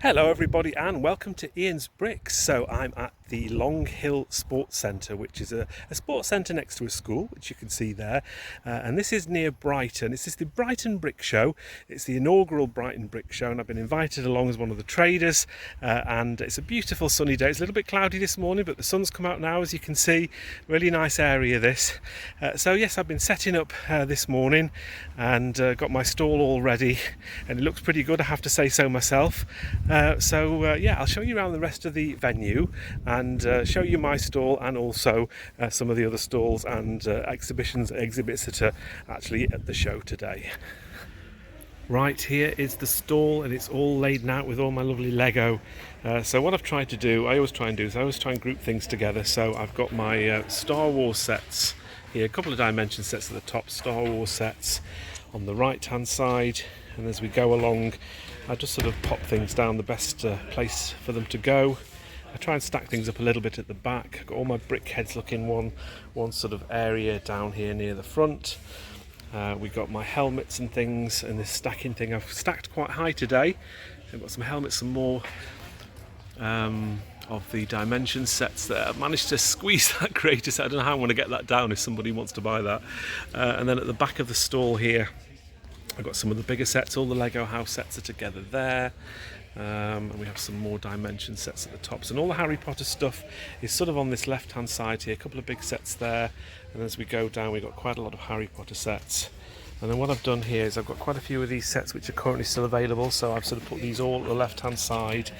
Hello everybody and welcome to Ian's Bricks. So I'm at the Long Hill Sports Centre, which is a sports centre next to a school, which you can see there. And this is near Brighton. This is the Brighton Brick Show. It's the inaugural Brighton Brick Show and I've been invited along as one of the traders. And it's a beautiful sunny day. It's a little bit cloudy this morning, but the sun's come out now, as you can see. Really nice area this. So yes, I've been setting up this morning and got my stall all ready. And it looks pretty good, I have to say so myself. Yeah, I'll show you around the rest of the venue and show you my stall and also some of the other stalls and exhibits that are actually at the show today. Right, here is the stall and it's all laid out with all my lovely Lego. So what I've tried to do, I always try and group things together. So I've got my Star Wars sets here, a couple of dimension sets at the top, Star Wars sets on the right hand side, and as we go along I just sort of pop things down the best place for them to go. I try and stack things up a little bit at the back. I've got all my brick heads looking one sort of area down here near the front. We got my helmets and things and this stacking thing. I've stacked quite high today. I've got some helmets, some more of the dimension sets there. I've managed to squeeze that creator set. I don't know how I'm going to get that down if somebody wants to buy that. And then at the back of the stall here I've got some of the bigger sets, all the Lego house sets are together there. And we have some more dimension sets at the tops, and all the Harry Potter stuff is sort of on this left hand side here, a couple of big sets there, and as we go down we've got quite a lot of Harry Potter sets. And then what I've done here is I've got quite a few of these sets which are currently still available, so I've sort of put these all at the left hand side.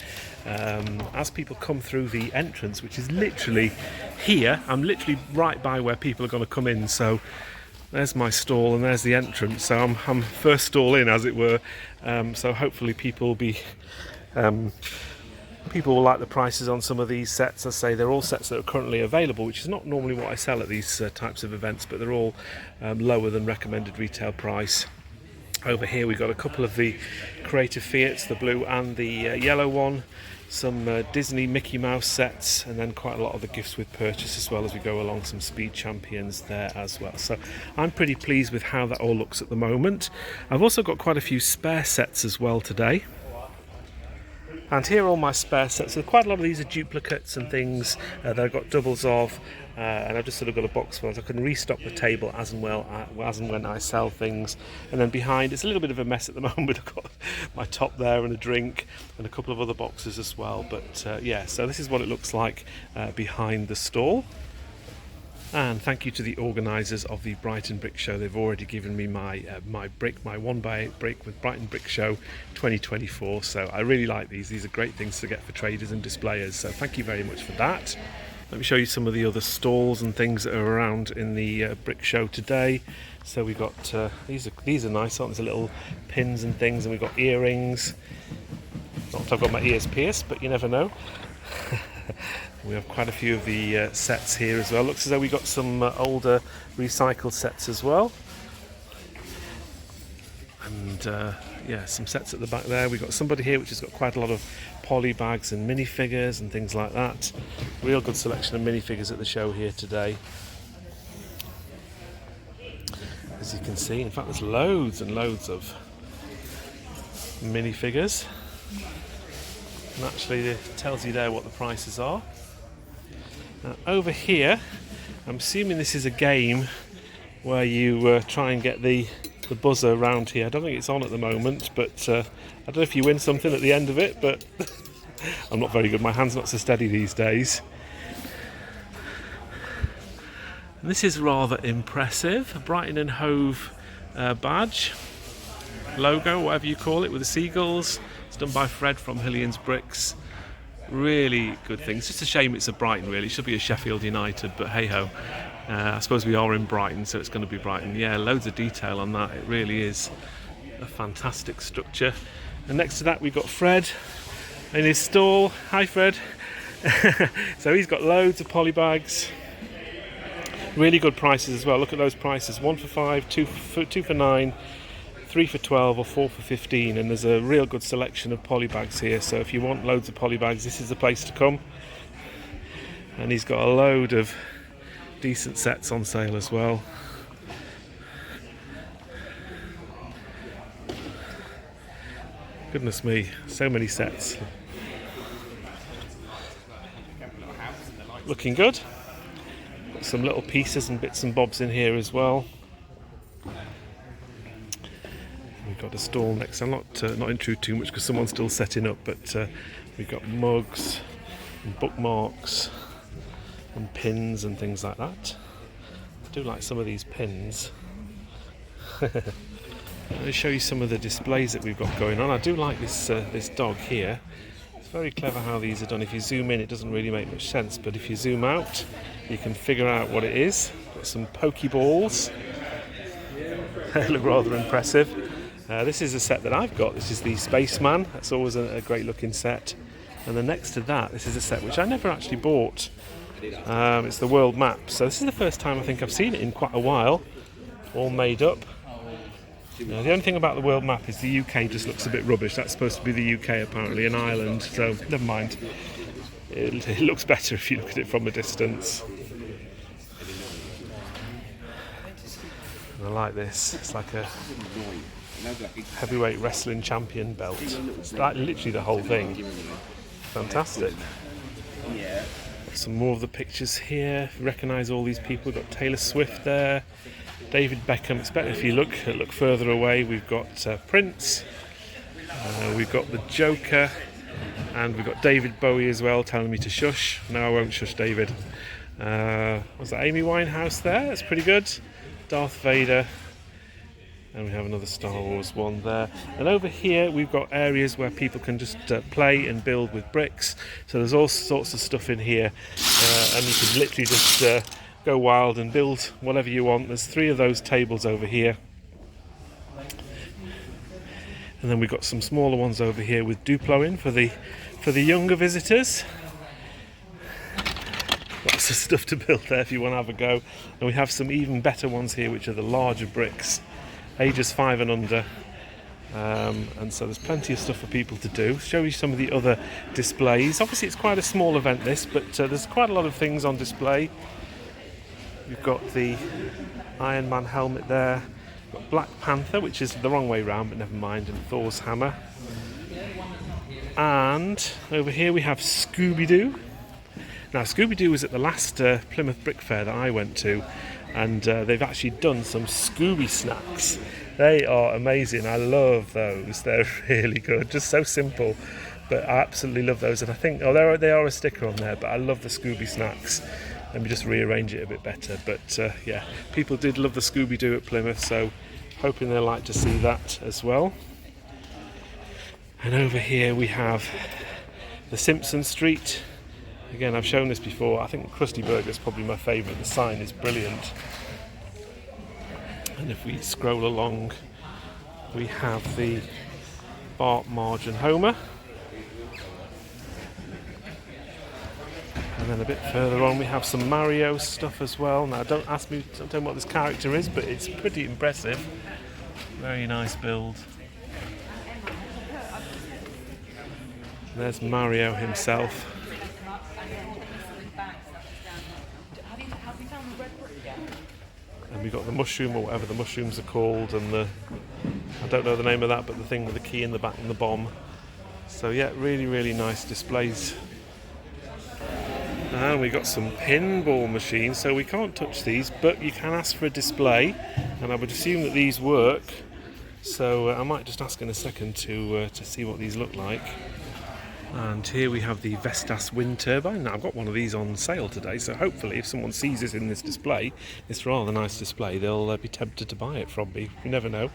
As people come through the entrance, which is literally here, I'm literally right by where people are going to come in, so there's my stall and there's the entrance, so I'm first stall in, as it were. So hopefully people will like the prices on some of these sets. I say they're all sets that are currently available, which is not normally what I sell at these types of events, but they're all lower than recommended retail price. Over here we've got a couple of the Creative Fiats, the blue and the yellow one, some Disney Mickey Mouse sets, and then quite a lot of the gifts with purchase as well as we go along, some Speed Champions there as well. So I'm pretty pleased with how that all looks at the moment. I've also got quite a few spare sets as well today. And here are all my spare sets. So quite a lot of these are duplicates and things that I've got doubles of, and I've just sort of got a box full. So I can restock the table as and when I sell things. And then behind, it's a little bit of a mess at the moment. I've got my top there and a drink and a couple of other boxes as well. But yeah, so this is what it looks like behind the stall. And thank you to the organisers of the Brighton Brick Show. They've already given me my brick, my 1x8 brick with Brighton Brick Show 2024. So I really like these. These are great things to get for traders and displayers. So thank you very much for that. Let me show you some of the other stalls and things that are around in the brick show today. So we've got these are nice, aren't they? There's little pins and things, and we've got earrings. Not that I've got my ears pierced, but you never know. We have quite a few of the sets here as well. Looks as though we got some older recycled sets as well. And yeah, some sets at the back there. We've got somebody here which has got quite a lot of poly bags and minifigures and things like that. Real good selection of minifigures at the show here today. As you can see, in fact there's loads and loads of minifigures. And actually it tells you there what the prices are. Now, over here, I'm assuming this is a game where you try and get the buzzer around here. I don't think it's on at the moment, but I don't know if you win something at the end of it, but I'm not very good. My hand's not so steady these days. And this is rather impressive. A Brighton and Hove badge, logo, whatever you call it, with the seagulls. It's done by Fred from Hillian's Bricks. Really good thing. It's just a shame it's a Brighton, really. It should be a Sheffield United, but hey ho. I suppose we are in Brighton, so it's going to be Brighton. Yeah, loads of detail on that. It really is a fantastic structure. And next to that we've got Fred in his stall. Hi Fred. So he's got loads of poly bags. Really good prices as well. Look at those prices. 1 for 5, 2 for 9, 3 for 12 or 4 for 15, and there's a real good selection of poly bags here, so if you want loads of poly bags, this is the place to come. And he's got a load of decent sets on sale as well. Goodness me, so many sets. Looking good. Got some little pieces and bits and bobs in here as well. We've got a stall next. I'll not intrude too much because someone's still setting up, but we've got mugs and bookmarks and pins and things like that. I do like some of these pins. Let me show you some of the displays that we've got going on. I do like this dog here. It's very clever how these are done. If you zoom in, it doesn't really make much sense, but if you zoom out, you can figure out what it is. Got some Pokeballs. They look rather impressive. This is a set that I've got. This is the Spaceman. That's always a great looking set. And then next to that, this is a set which I never actually bought. It's the world map. So this is the first time I think I've seen it in quite a while. All made up. The only thing about the world map is the UK just looks a bit rubbish. That's supposed to be the UK apparently, and Ireland, so never mind. It looks better if you look at it from a distance. And I like this. It's like a heavyweight wrestling champion belt. It's like literally the whole thing. Fantastic. Some more of the pictures here. Recognise all these people. We've got Taylor Swift there. David Beckham. It's better if you look further away. We've got Prince, we've got the Joker, and we've got David Bowie as well, telling me to shush. No, I won't shush David. Was that Amy Winehouse there? That's pretty good. Darth Vader, and we have another Star Wars one there. And over here we've got areas where people can just play and build with bricks. So there's all sorts of stuff in here, and you can literally just go wild and build whatever you want. There's 3 of those tables over here, and then we've got some smaller ones over here with Duplo in for the younger visitors. Lots of stuff to build there if you want to have a go. And we have some even better ones here, which are the larger bricks, ages 5 and under. And so there's plenty of stuff for people to do. Show you some of the other displays. Obviously it's quite a small event this, but there's quite a lot of things on display. We've got the Iron Man helmet there. We've got Black Panther, which is the wrong way round, but never mind, and Thor's hammer. And over here we have Scooby-Doo. Now Scooby-Doo was at the last Plymouth Brick Fair that I went to, and they've actually done some Scooby snacks. They are amazing. I love those. They're really good. Just so simple, but I absolutely love those. And I think they are a sticker on there, but I love the Scooby snacks. Let me just rearrange it a bit better. But yeah, people did love the Scooby-Doo at Plymouth, so hoping they'll like to see that as well. And over here we have the Simpson Street. Again, I've shown this before. I think Krusty Burger is probably my favourite. The sign is brilliant. And if we scroll along, we have the Bart, Marge and Homer. And then a bit further on we have some Mario stuff as well. Now don't ask me, don't tell me what this character is, but it's pretty impressive. Very nice build. There's Mario himself. And we've got the mushroom, or whatever the mushrooms are called, and I don't know the name of that, but the thing with the key in the back and the bomb. So yeah, really, really nice displays. And we got some pinball machines, so we can't touch these, but you can ask for a display, and I would assume that these work. So I might just ask in a second to see what these look like. And here we have the Vestas wind turbine. Now I've got one of these on sale today, so hopefully if someone sees this in this display, it's a rather nice display, they'll be tempted to buy it from me. You never know.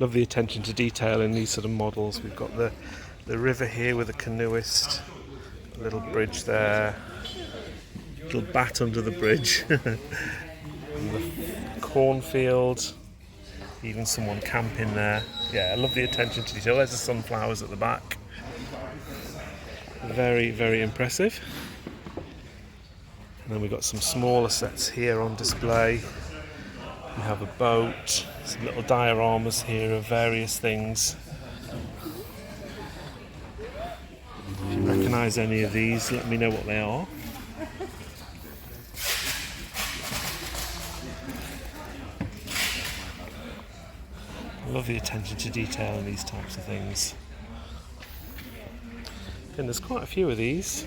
Love the attention to detail in these sort of models. We've got the river here with a canoeist, a little bridge there, a little bat under the bridge, and the cornfield, even someone camping there. Yeah, I love the attention to detail. There's the sunflowers at the back. Very, very impressive. And then we've got some smaller sets here on display. We have a boat, some little dioramas here of various things. If you recognise any of these, let me know what they are. I love the attention to detail in these types of things. And there's quite a few of these.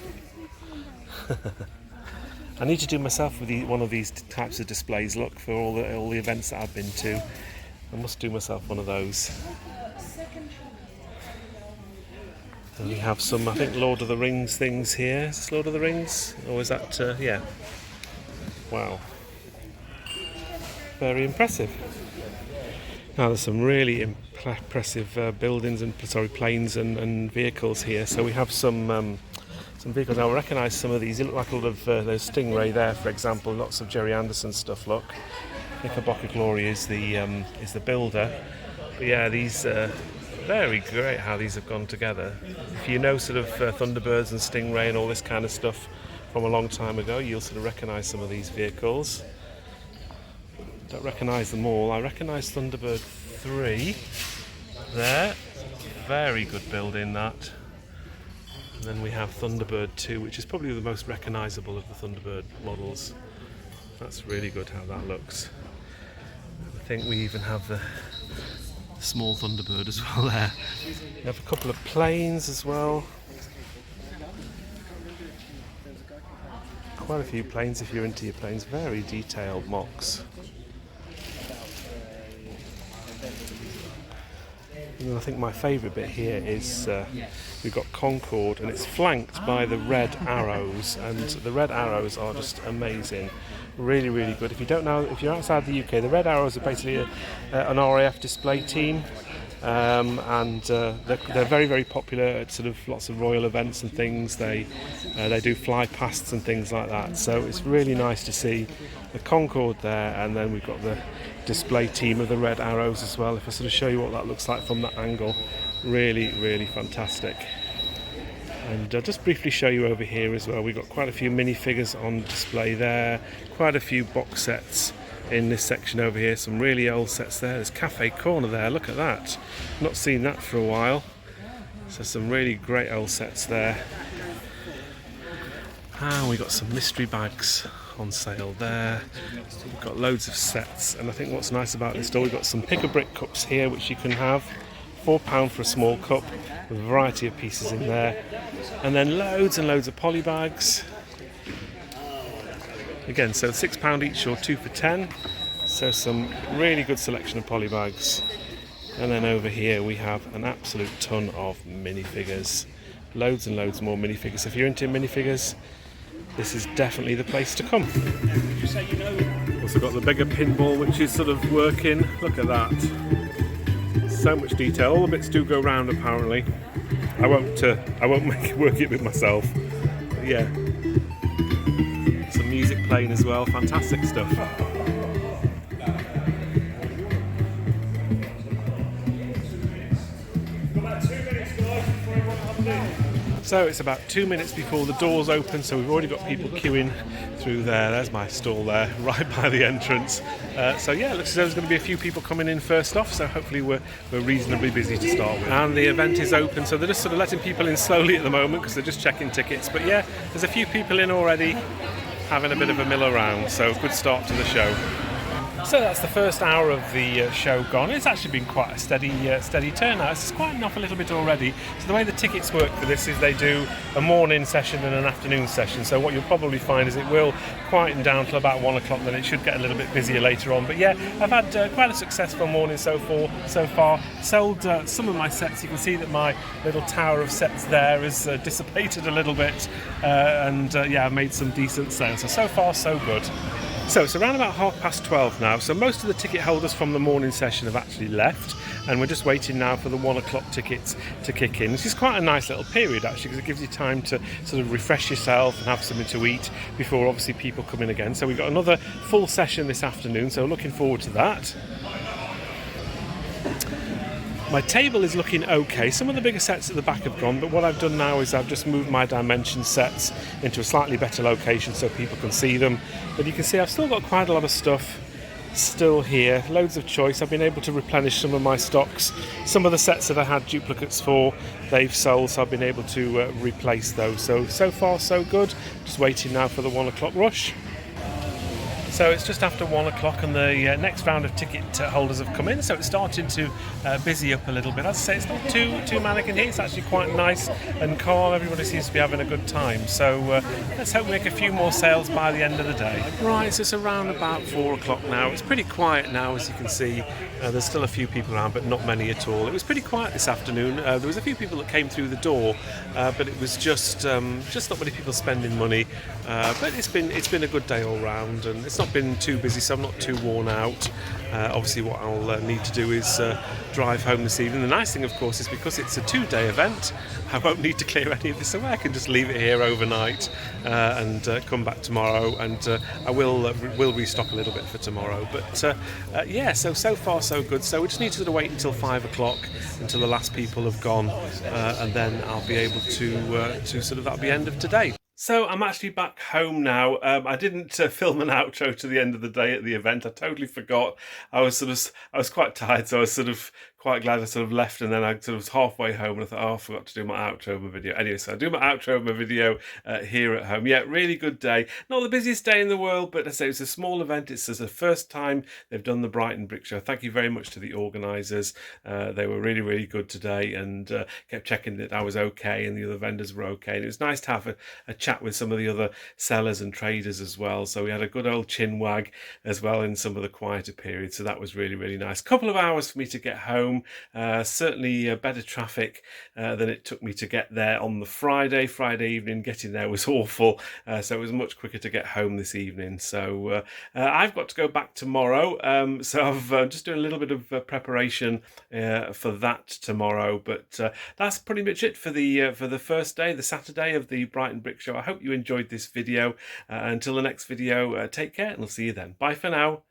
I need to do myself with one of these types of displays. Look, for all the events that I've been to, I must do myself one of those. And we have some, I think, Lord of the Rings things here. Is this Lord of the Rings? Or is that, yeah. Wow. Very impressive. Now there's some really impressive buildings and, planes and vehicles here. So we have some vehicles. Now I recognise some of these. They look like a lot of, there's Stingray there, for example. Lots of Jerry Anderson stuff, look. Knickerbocker Glory is the builder. But yeah, these very great how these have gone together. If you know sort of Thunderbirds and Stingray and all this kind of stuff from a long time ago, you'll sort of recognise some of these vehicles. Don't recognise them all. I recognise Thunderbird 3 there. Very good building, that. And then we have Thunderbird 2, which is probably the most recognisable of the Thunderbird models. That's really good how that looks. I think we even have the small Thunderbird as well there. We have a couple of planes as well. Quite a few planes if you're into your planes. Very detailed mocks. And I think my favourite bit here is we've got Concorde, and it's flanked by the red arrows, and the red arrows are just amazing. Really, really good. If you don't know, if you're outside the UK, the red arrows are basically an RAF display team, and they're very, very popular at sort of lots of royal events and things. They do fly pasts and things like that. So it's really nice to see the Concorde there, and then we've got the display team of the red arrows as well. If I sort of show you what that looks like from that angle, really, really fantastic. And just briefly show you over here as well, we've got quite a few minifigures on display there, quite a few box sets in this section over here, some really old sets there. There's Cafe Corner there, look at that, not seen that for a while. So some really great old sets there. And we've got some mystery bags on sale there. We've got loads of sets, and I think what's nice about this store, we've got some pick a brick cups here which you can have. £4 for a small cup with a variety of pieces in there, and then loads and loads of poly bags. Again, so £6 each or 2 for 10. So some really good selection of poly bags. And then over here we have an absolute ton of minifigures. Loads and loads more minifigures. If you're into minifigures, this is definitely the place to come. Also got the bigger pinball which is sort of working. Look at that. So much detail. All the bits do go round apparently. I won't work it with myself. But yeah. Some music playing as well. Fantastic stuff. So it's about 2 minutes before the doors open, so we've already got people queuing through there. There's my stall there, right by the entrance. So yeah, it looks as though there's going to be a few people coming in first off, so hopefully we're reasonably busy to start with. And the event is open, so they're just sort of letting people in slowly at the moment because they're just checking tickets. But yeah, there's a few people in already having a bit of a mill around, so good start to the show. So that's the first hour of the show gone. It's actually been quite a steady turnout. It's quieting off a little bit already. So the way the tickets work for this is they do a morning session and an afternoon session. So what you'll probably find is it will quieten down till about 1 o'clock, then it should get a little bit busier later on. But yeah, I've had quite a successful morning so far. Sold some of my sets. You can see that my little tower of sets there has dissipated a little bit. Yeah, I've made some decent sales. So far, so good. So it's around about 12:30 now, so most of the ticket holders from the morning session have actually left, and we're just waiting now for the 1 o'clock tickets to kick in. This is quite a nice little period actually, because it gives you time to sort of refresh yourself and have something to eat before obviously people come in again. So we've got another full session this afternoon, so looking forward to that. My table is looking okay. Some of the bigger sets at the back have gone, but what I've done now is I've just moved my dimension sets into a slightly better location so people can see them. But you can see I've still got quite a lot of stuff still here. Loads of choice. I've been able to replenish some of my stocks. Some of the sets that I had duplicates for, they've sold, so I've been able to replace those. So far so good. Just waiting now for the 1 o'clock rush. So it's just after 1 o'clock and the next round of ticket holders have come in, so it's starting to busy up a little bit. As I say, it's not too manic in here, it's actually quite nice and calm. Everybody seems to be having a good time, so let's hope we make a few more sales by the end of the day. Right, so it's around about 4 o'clock now. It's pretty quiet now, as you can see. There's still a few people around, but not many at all. It was pretty quiet this afternoon. There was a few people that came through the door, but it was just not many people spending money. But it's been a good day all round, and it's not been too busy, so I'm not too worn out. Obviously, what I'll need to do is drive home this evening. The nice thing, of course, is because it's a 2-day event, I won't need to clear any of this away. I can just leave it here overnight and come back tomorrow, and I will restock a little bit for tomorrow. But yeah, so far so good. So we just need to sort of wait until 5 o'clock until the last people have gone, and then I'll be able to sort of, that'll be the end of today. So I'm actually back home now. I didn't film an outro to the end of the day at the event. I totally forgot. I was quite tired, so I was sort of quite glad I sort of left, and then I sort of was halfway home and I thought, oh, I forgot to do my outro of my video. Anyway, so I do my outro of my video here at home. Yeah, really good day. Not the busiest day in the world, but I say it's a small event. It's the first time they've done the Brighton Brick Show. Thank you very much to the organisers. They were really, really good today, and kept checking that I was okay and the other vendors were okay. And it was nice to have a chat with some of the other sellers and traders as well. So we had a good old chin wag as well in some of the quieter periods. So that was really, really nice. Couple of hours for me to get home. Certainly better traffic than it took me to get there on the Friday evening. Getting there was awful, so it was much quicker to get home this evening. So I've got to go back tomorrow, so I've just doing a little bit of preparation for that tomorrow. But that's pretty much it for the first day, the Saturday of the Brighton Brick Show. I hope you enjoyed this video. Until the next video, take care, and I'll see you then. Bye for now.